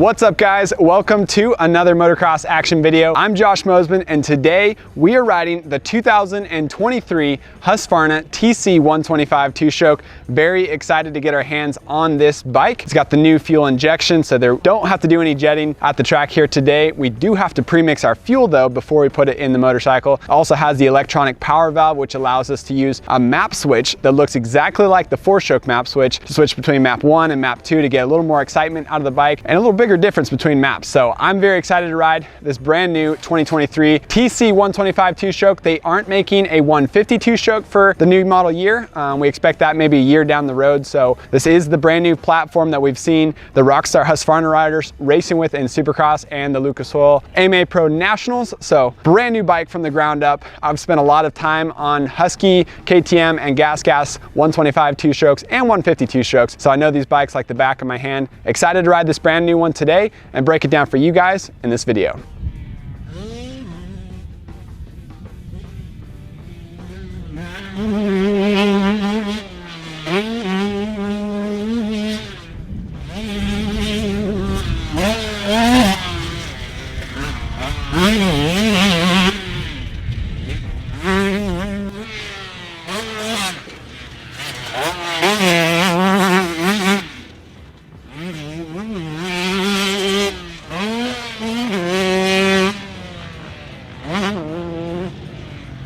What's up guys? Welcome to another Motocross Action video. I'm Josh Mosiman and today we are riding the 2023 Husqvarna TC125 Two Stroke. Very excited to get our hands on this bike. It's got the new fuel injection so they don't have to do any jetting at the track here today. We do have to pre-mix our fuel though before we put it in the motorcycle. Also has the electronic power valve which allows us to use a map switch that looks exactly like the 4-stroke map switch to switch between map 1 and map 2 to get a little more excitement out of the bike and a little bigger difference between maps. So I'm very excited to ride this brand new 2023 TC125 Two Stroke. They aren't making a 150 Two Stroke for the new model year. We expect that maybe a year down the road. So this is the brand new platform that we've seen the Rockstar Husqvarna riders racing with in Supercross and the Lucas Oil AMA Pro Nationals. So brand new bike from the ground up. I've spent a lot of time on Husky, KTM and Gas 125 Two Strokes and 150 Two Strokes. So I know these bikes like the back of my hand. Excited to ride this brand new one today and break it down for you guys in this video.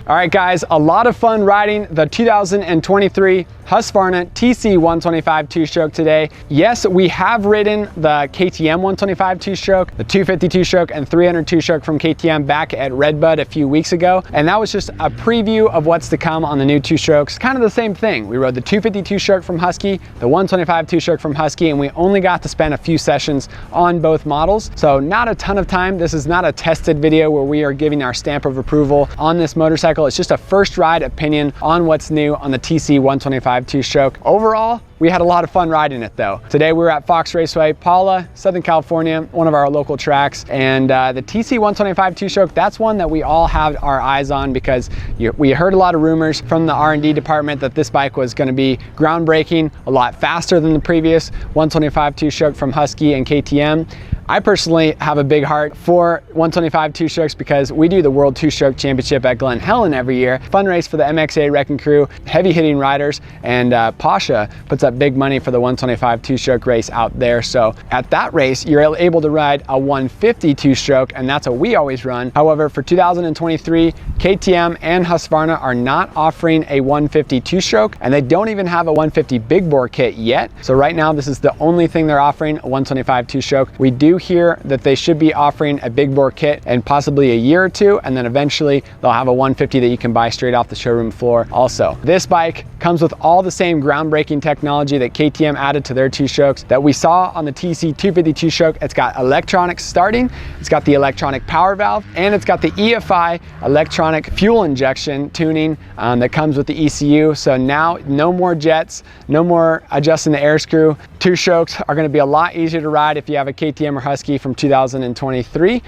All right guys, a lot of fun riding the 2023 Husqvarna TC125 Two Stroke today. Yes, we have ridden the KTM 125 Two Stroke, the 250 Two Stroke and 300 Two Stroke from KTM back at Redbud a few weeks ago. And that was just a preview of what's to come on the new Two Strokes. Kind of the same thing. We rode the 250 Two Stroke from Husky, the 125 Two Stroke from Husky, and we only got to spend a few sessions on both models. So not a ton of time. This is not a tested video where we are giving our stamp of approval on this motorcycle. It's just a first ride opinion on what's new on the TC125 Two Stroke. Overall, we had a lot of fun riding it though. Today we were at Fox Raceway, Paula, Southern California, one of our local tracks. And the TC125 Two Stroke, that's one that we all have our eyes on because we heard a lot of rumors from the R&D department that this bike was going to be groundbreaking, a lot faster than the previous 125 Two Stroke from Husky and KTM. I personally have a big heart for 125 Two Strokes because we do the World Two Stroke Championship at Glen Helen every year. Fun race for the MXA Wrecking Crew, heavy hitting riders, and Pasha puts up big money for the 125 Two Stroke race out there. So at that race, you're able to ride a 150 Two Stroke, and that's what we always run. However, for 2023, KTM and Husqvarna are not offering a 150 Two Stroke, and they don't even have a 150 big bore kit yet. So right now, this is the only thing they're offering, a 125 Two Stroke. We do hear that they should be offering a big bore kit in possibly a year or two, and then eventually they'll have a 150 that you can buy straight off the showroom floor also. This bike comes with all the same groundbreaking technology that KTM added to their Two Strokes that we saw on the TC250 Two Stroke. It's got electronic starting, it's got the electronic power valve, and it's got the EFI electronic fuel injection tuning that comes with the ECU. So now no more jets, no more adjusting the air screw. Two Strokes are going to be a lot easier to ride if you have a KTM or Husky from 2023.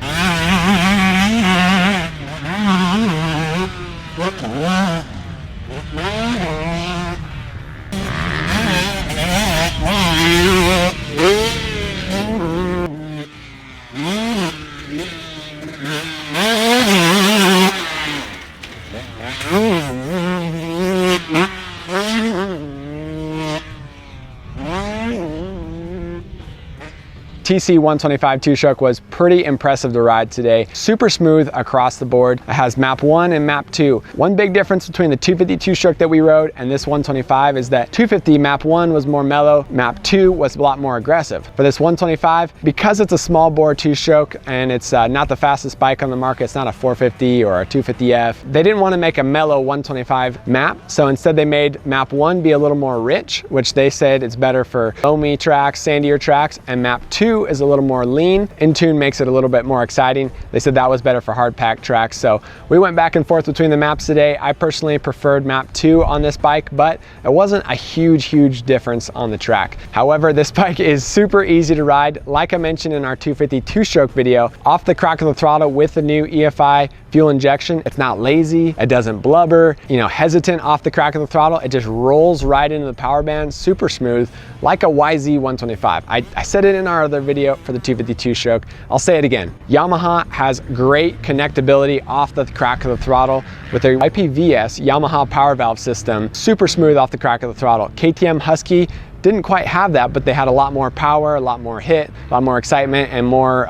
TC125 Two Stroke was pretty impressive to ride today. Super smooth across the board. It has map 1 and map 2. One big difference between the 250 Two Stroke that we rode and this 125 is that 250 map 1 was more mellow, map 2 was a lot more aggressive. For this 125, because it's a small bore Two Stroke and it's not the fastest bike on the market, it's not a 450 or a 250F, they didn't want to make a mellow 125 map, so instead they made map 1 be a little more rich, which they said it's better for loamy tracks, sandier tracks, and map 2 is a little more lean. In-tune makes it a little bit more exciting. They said that was better for hard pack tracks. So we went back and forth between the maps today. I personally preferred map 2 on this bike, but it wasn't a huge difference on the track. However, this bike is super easy to ride. Like I mentioned in our 250 Two Stroke video, off the crack of the throttle with the new EFI fuel injection. It's not lazy, it doesn't blubber, hesitant off the crack of the throttle. It just rolls right into the power band, super smooth, like a YZ125. I said it in our other video for the 252 stroke. I'll say it again. Yamaha has great connectability off the crack of the throttle with their YPVS Yamaha power valve system, super smooth off the crack of the throttle. KTM Husky didn't quite have that, but they had a lot more power, a lot more hit, a lot more excitement, and more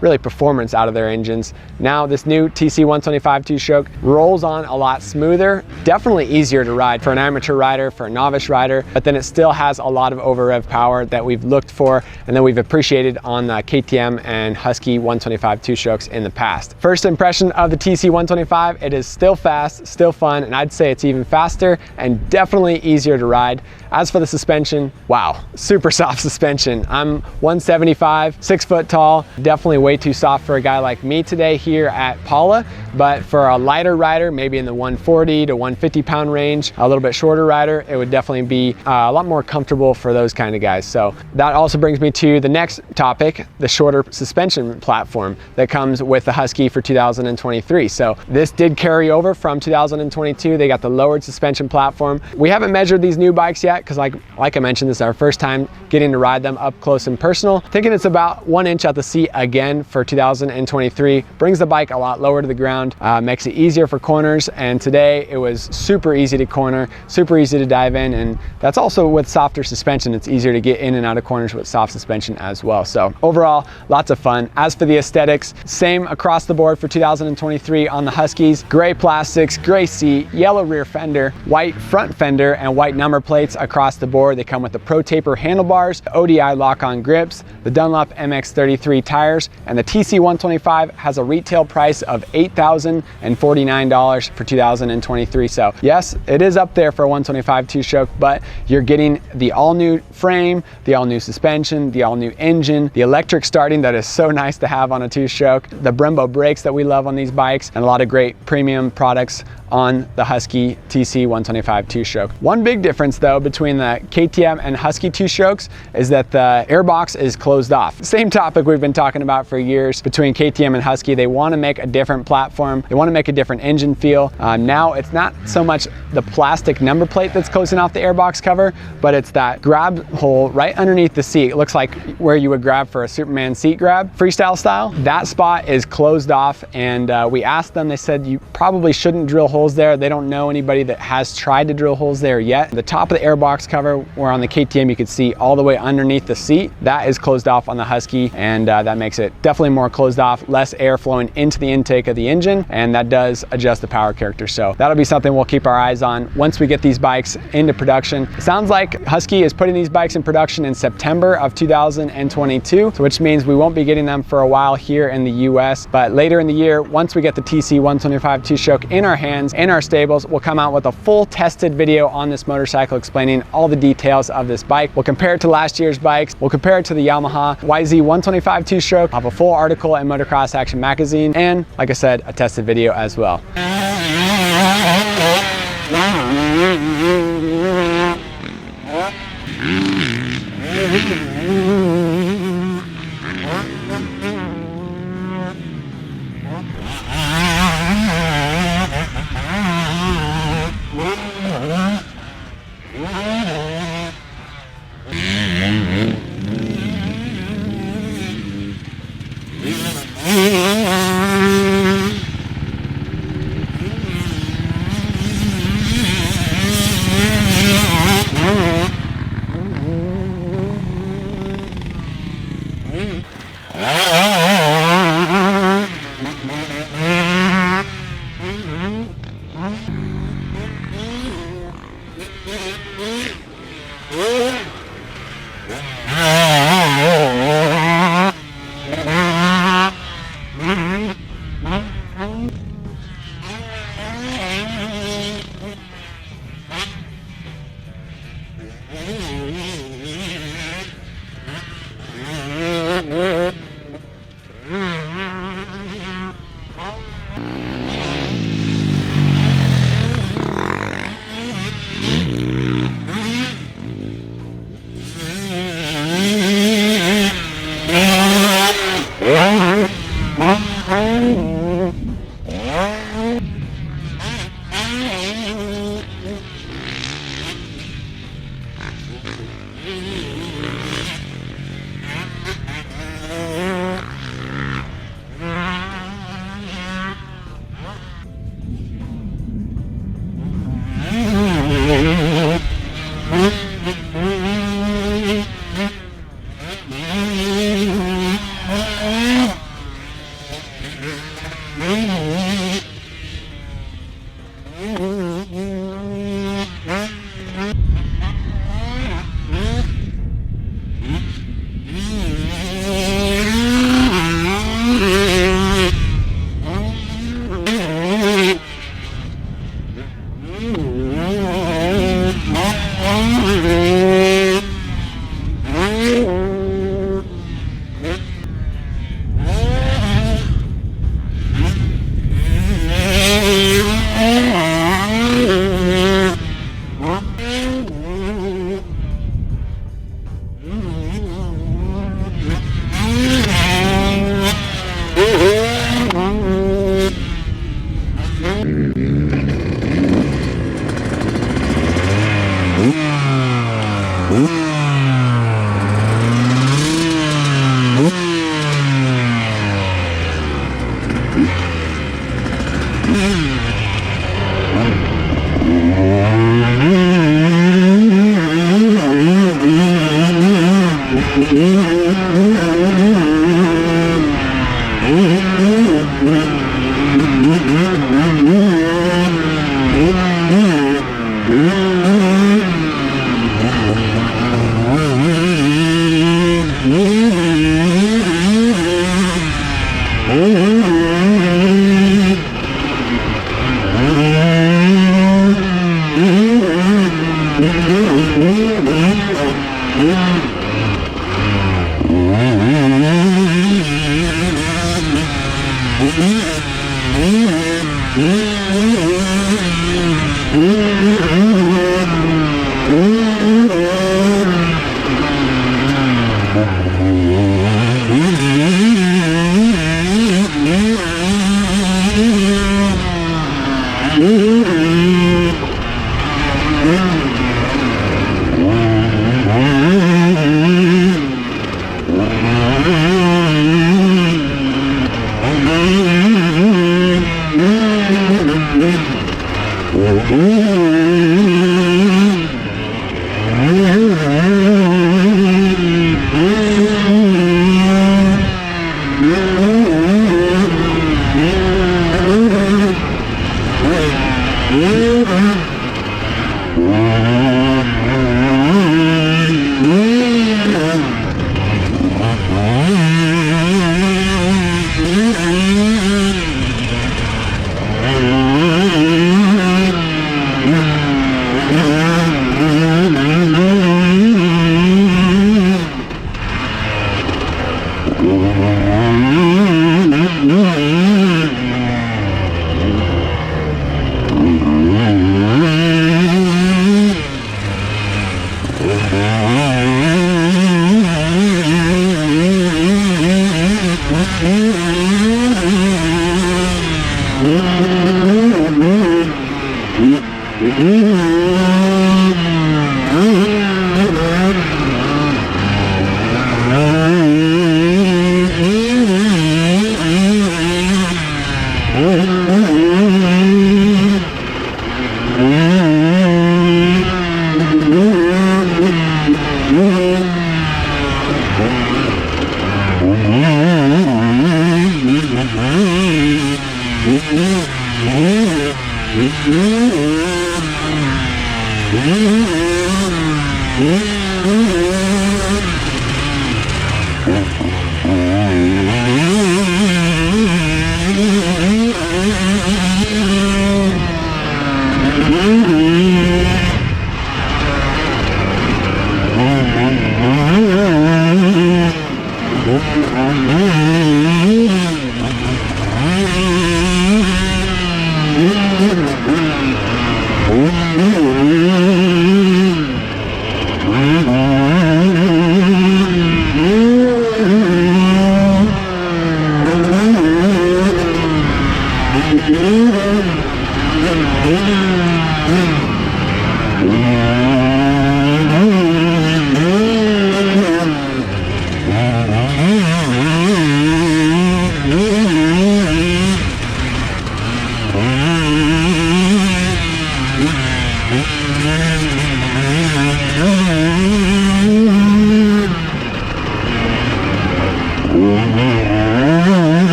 really performance out of their engines. Now this new TC125 Two Stroke rolls on a lot smoother, definitely easier to ride for an amateur rider, for a novice rider, but then it still has a lot of over rev power that we've looked for and that we've appreciated on the KTM and Husky 125 Two Strokes in the past. First impression of the TC125, it is still fast, still fun, and I'd say it's even faster and definitely easier to ride. As for the suspension, wow, super soft suspension. I'm 175, 6 foot tall, definitely way too soft for a guy like me today here at Paula, but for a lighter rider, maybe in the 140 to 150 pound range, a little bit shorter rider, it would definitely be a lot more comfortable for those kind of guys. So that also brings me to the next topic, the shorter suspension platform that comes with the Husky for 2023. So this did carry over from 2022. They got the lowered suspension platform. We haven't measured these new bikes yet, because like I mentioned, this is our first time getting to ride them up close and personal. Thinking it's about 1 inch at the seat again for 2023. Brings the bike a lot lower to the ground, makes it easier for corners, and today it was super easy to corner, super easy to dive in, and that's also with softer suspension. It's easier to get in and out of corners with soft suspension as well. So overall, lots of fun. As for the aesthetics, same across the board for 2023 on the Huskies. Gray plastics, gray seat, yellow rear fender, white front fender, and white number plates across the board. They come with the Pro Taper handlebars, the ODI lock-on grips, the Dunlop MX33 tires, and the TC125 has a retail price of $8,049 for 2023. So yes, it is up there for a 125 Two Stroke, but you're getting the all-new frame, the all-new suspension, the all-new engine, the electric starting that is so nice to have on a Two Stroke, the Brembo brakes that we love on these bikes, and a lot of great premium products on the Husky TC125 Two Stroke. One big difference though between the KTM and Husky Two Strokes is that the airbox is closed off. Same topic we've been talking about for years between KTM and Husky. They want to make a different platform. They want to make a different engine feel. Now it's not so much the plastic number plate that's closing off the airbox cover, but it's that grab hole right underneath the seat. It looks like where you would grab for a Superman seat grab, freestyle style. That spot is closed off, and we asked them, they said you probably shouldn't drill holes there. They don't know anybody that has tried to drill holes there yet. The top of the airbox cover, where on the KTM you could see all the way underneath the seat, that is closed off on the Husky, and that makes it definitely more closed off, less air flowing into the intake of the engine, and that does adjust the power character. So that'll be something we'll keep our eyes on once we get these bikes into production. It sounds like Husky is putting these bikes in production in September of 2022, which means we won't be getting them for a while here in the US, but later in the year, once we get the TC125 Two Stroke in our hands, in our stables, we'll come out with a full tested video on this motorcycle explaining all the details of this bike. We'll compare it to last year's bikes. We'll compare it to the Yamaha YZ125 Two Stroke. I'll have a full article in Motocross Action magazine, and like I said, a tested video as well.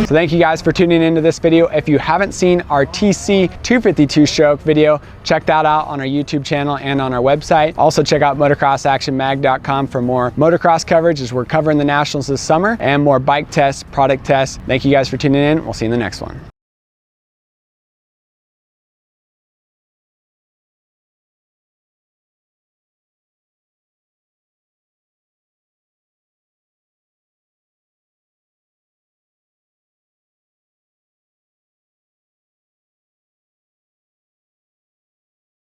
So thank you guys for tuning into this video. If you haven't seen our TC250 two-stroke video, check that out on our YouTube channel and on our website. Also check out motocrossactionmag.com for more motocross coverage as we're covering the Nationals this summer and more bike tests, product tests. Thank you guys for tuning in. We'll see you in the next one.